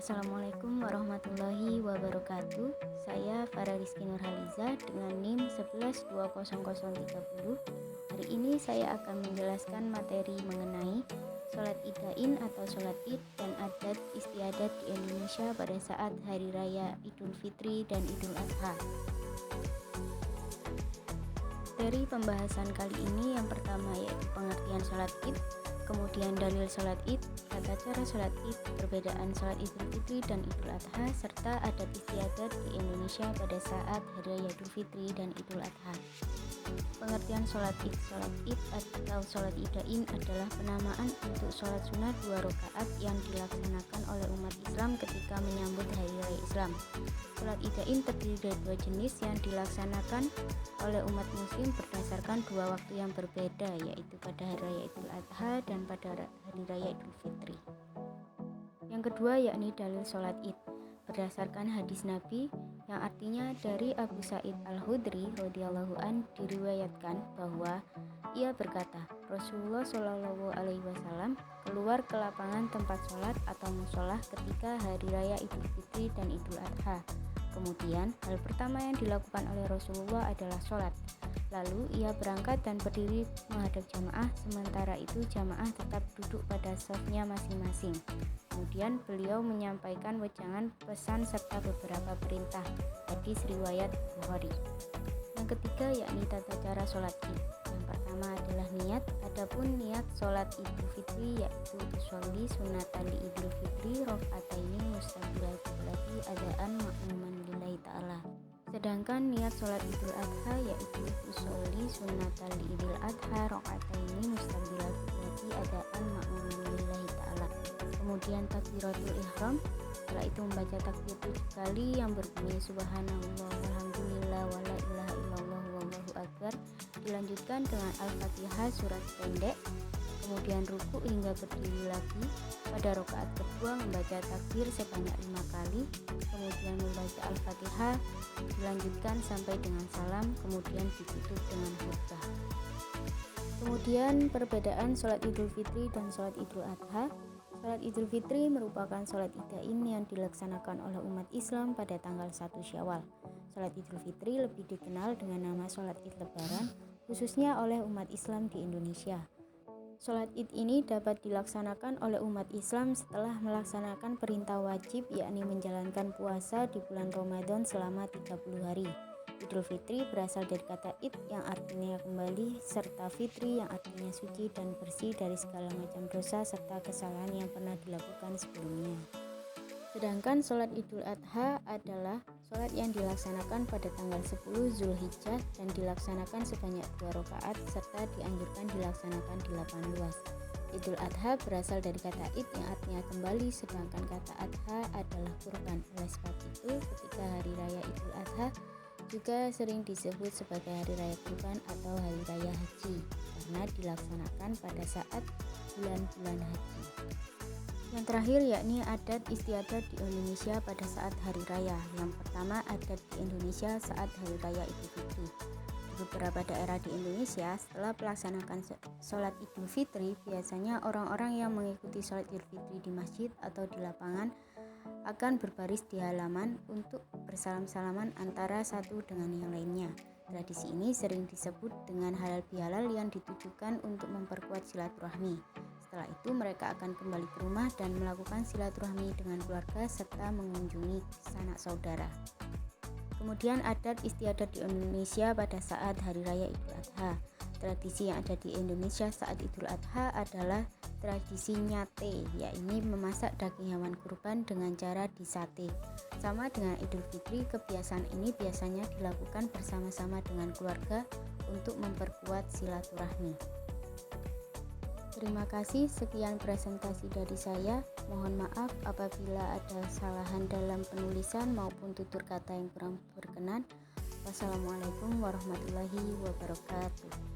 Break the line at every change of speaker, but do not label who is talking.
Assalamualaikum warahmatullahi wabarakatuh. Saya Farah Rizky Nurhaliza dengan NIM 11200030. Hari ini saya akan menjelaskan materi mengenai sholat Idain atau sholat Id dan adat istiadat di Indonesia pada saat Hari Raya Idul Fitri dan Idul Adha. Dari pembahasan kali ini, yang pertama yaitu pengertian sholat Id, kemudian dalil sholat Id, tata cara sholat Id, perbedaan sholat Idul Fitri dan Idul Adha, serta adat istiadat di Indonesia pada saat Hari Raya Idul Fitri dan Idul Adha. Pengertian sholat Id. Sholat Id atau sholat Idain adalah penamaan untuk sholat sunnah 2 rakaat yang dilaksanakan oleh umat Islam ketika menyambut Hari Raya Islam. Sholat Idain terdiri dari 2 jenis yang dilaksanakan oleh umat muslim berdasarkan 2 waktu yang berbeda, yaitu pada Hari Raya Idul Adha dan pada Hari Raya Idul Fitri. Yang kedua yakni dalil sholat Id berdasarkan hadis Nabi yang artinya dari Abu Sa'id Al-Khudri radhiyallahu an diriwayatkan bahwa ia berkata, Rasulullah Shallallahu alaihi wasallam keluar ke lapangan tempat sholat atau musolah ketika Hari Raya Idul Fitri dan Idul Adha. Kemudian hal pertama yang dilakukan oleh Rasulullah adalah sholat. Lalu ia berangkat dan berdiri menghadap jamaah, sementara itu jamaah tetap duduk pada shafnya masing-masing. Kemudian beliau menyampaikan wejangan, pesan serta beberapa perintah. Hadis riwayat Bukhari. Yang ketiga yakni tata cara sholat Id. Yang pertama adalah niat. Adapun niat sholat Idul Fitri yaitu usolli sunatan li Idul Fitri rakaataini mustaqilatilati adaan ma'muman lillahi ta'ala. Sedangkan niat sholat Idul Adha yaitu usolli sunatan li Idul Adha rakaataini mustaqilatilati adaan ma'muman lillahi ta'ala. Kemudian takbiratul ihram, setelah itu membaca takbir 7 kali yang berbunyi subhanallah walhamdulillah wala ilaha illallah wallahu akbar. Dilanjutkan dengan Al-Fatihah surat pendek, kemudian ruku hingga berdiri lagi. Pada rakaat kedua membaca takbir sebanyak 5 kali, kemudian membaca Al-Fatihah, dilanjutkan sampai dengan salam, kemudian ditutup dengan khutbah. Kemudian perbedaan sholat Idul Fitri dan sholat Idul Adha. Sholat Idul Fitri merupakan sholat Idain yang dilaksanakan oleh umat Islam pada tanggal 1 Syawal. Sholat Idul Fitri lebih dikenal dengan nama sholat Id Lebaran, khususnya oleh umat Islam di Indonesia. Sholat Id ini dapat dilaksanakan oleh umat Islam setelah melaksanakan perintah wajib, yakni menjalankan puasa di bulan Ramadan selama 30 hari. Idul Fitri berasal dari kata Id yang artinya kembali, serta Fitri yang artinya suci dan bersih dari segala macam dosa serta kesalahan yang pernah dilakukan sebelumnya. Sedangkan sholat Idul Adha adalah sholat yang dilaksanakan pada tanggal 10 Zulhijjah dan dilaksanakan sebanyak 2 rakaat serta dianjurkan dilaksanakan di lapangan luas. Idul Adha berasal dari kata Id yang artinya kembali, sedangkan kata Adha adalah kurban. Oleh sebab itu, ketika Hari Raya Idul Adha juga sering disebut sebagai Hari Raya Kurban atau Hari Raya Haji karena dilaksanakan pada saat bulan-bulan haji. Yang terakhir yakni adat istiadat di Indonesia pada saat Hari Raya. Yang pertama, adat di Indonesia saat Hari Raya Idul Fitri. Di beberapa daerah di Indonesia, setelah melaksanakan sholat Idul Fitri, biasanya orang-orang yang mengikuti sholat Idul Fitri di masjid atau di lapangan akan berbaris di halaman untuk bersalam-salaman antara satu dengan yang lainnya. Tradisi ini sering disebut dengan halal bihalal yang ditujukan untuk memperkuat silaturahmi. Setelah itu mereka akan kembali ke rumah dan melakukan silaturahmi dengan keluarga serta mengunjungi sanak saudara. Kemudian adat istiadat di Indonesia pada saat Hari Raya Idul Adha. Tradisi yang ada di Indonesia saat Idul Adha adalah tradisi nyate, yakni memasak daging hewan kurban dengan cara disate. Sama dengan Idul Fitri, kebiasaan ini biasanya dilakukan bersama-sama dengan keluarga untuk memperkuat silaturahmi. Terima kasih, sekian presentasi dari saya. Mohon maaf apabila ada kesalahan dalam penulisan maupun tutur kata yang kurang berkenan. Wassalamualaikum warahmatullahi wabarakatuh.